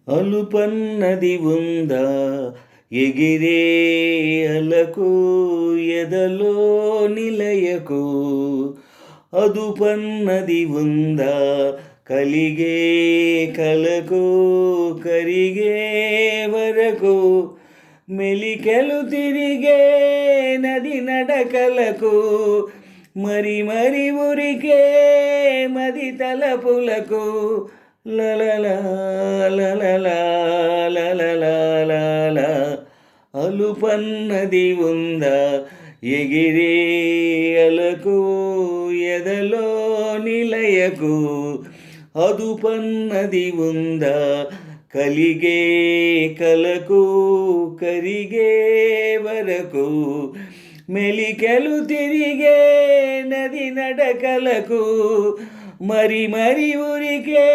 అలుపన్నది ఉందా ఎగిరే అలకు ఎదలో నిలయకు అదుపన్నది ఉందా కలిగే కలకు కరిగే వరకు మెలికెలు తిరిగే నది నడకలకు మరి మరి ఉరికే మది తలపులకు లలలా లలలా లలలా అలుపన్నది ఉందా ఎగిరే అలకు ఎదలో నిలయకు అదుపన్నది ఉందా కలిగే కలకు కరిగే వరకు మెలికెలు తిరిగే నది నడకలకు మరి మరి ఉరికే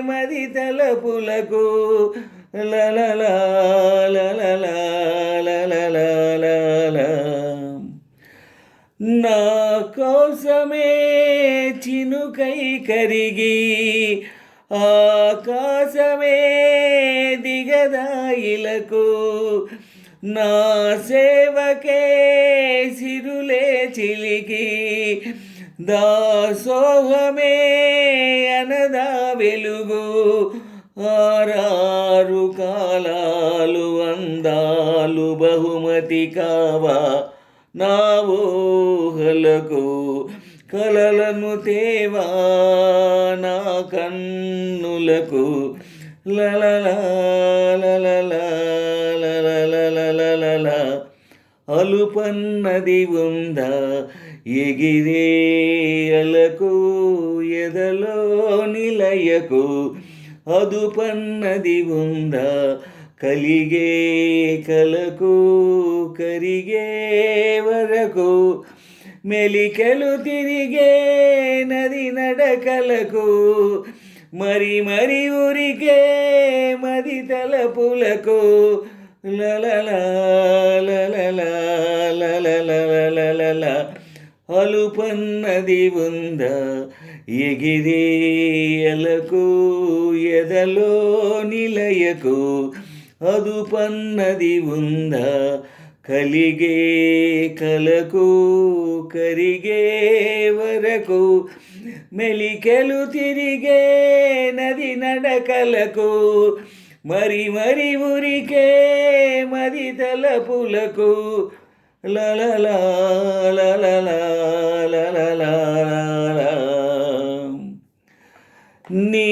మది తలపులకు లలలా లలలా లలలా నా కోసమే చినుకై కరిగి ఆకాశమే దిగదాయిలకు నా సేవకే సిరులే చిలికి దాసోహమే అనదా వెలుగు ఆరారు కాలాలు అందాలు బహుమతి కావా నా ఊహలకు కలలను తేవా నా కన్నులకు లలలా లలలా లలలా అలుపన్నది ఉందా ఎగిరే అలకు ఎదలో నిలయకు అదుపన్నది ఉందా కలిగే కలకు కరిగే వరకు మెలికెలు తిరిగే నది నడకలకు మరి మరి ఉరికే మది తలపులకు లలలా లలలా లలలా అలుపన్నది ఉందా ఎగిరే అలకు ఎదలో నిలయకు అదుపన్నది ఉందా కలిగే కలకు కరిగే వరకు మెలికెలు తిరిగే నది నడకలకు మరి మరి ఉరికే మది తలపులకు లలలా లలలా లలలా నీ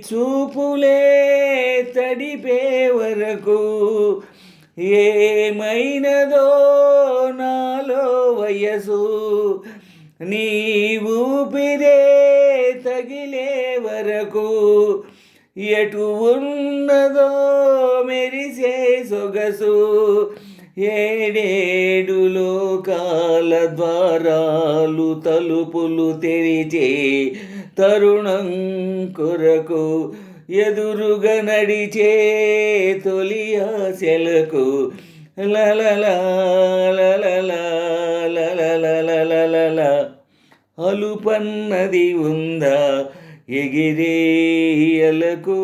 చూపులే తడిపే వరకు ఏమైనదో నాలో వయసు నీ ఊపిరే తగిలే వరకు ఎటు ఉన్నదో మెరిసే సొగసు ఏడేడు లోకాల ద్వారాలు తలుపులు తెరిచే తరుణం కొరకు ఎదురుగా నడిచే తొలి ఆశలకు లలలా లలలా లలలా అలుపన్నది ఉందా ఎగిరే అలకు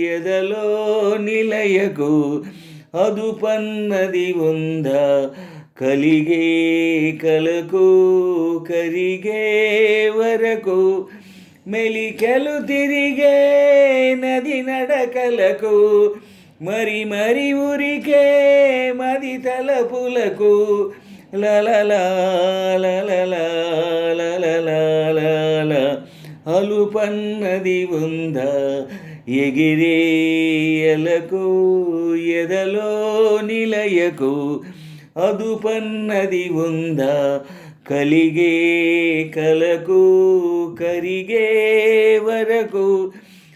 ఎదలో నిలయకు అదుపన్నది ఉందా కలిగే కలకు కరిగే వరకు మెలికెలు తిరిగే నది నడకలకు మరి మరి ఉరికే మది తలపులకు లలలా లలలా లలలా అలుపన్నది ఉందా ఎగిరే అలకు ఎదలో నిలయకు అదుపన్నది ఉందా కలిగే కలకు కరిగే వరకు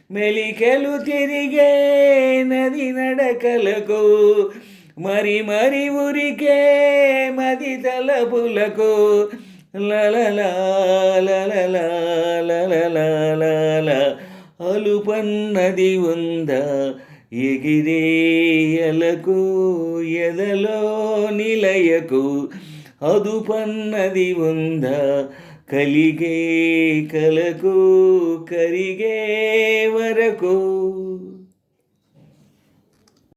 మెలికెలు తిరిగే నది నడకలకు మరి మరి ఉరికే మది తలపులకు లలలా లలలా లలలా అలుపన్నది ఉందా ఎగిరే అలకు ఎదలో నిలయకు అదుపన్నది ఉందా కలిగే కలకు కరిగే వరకు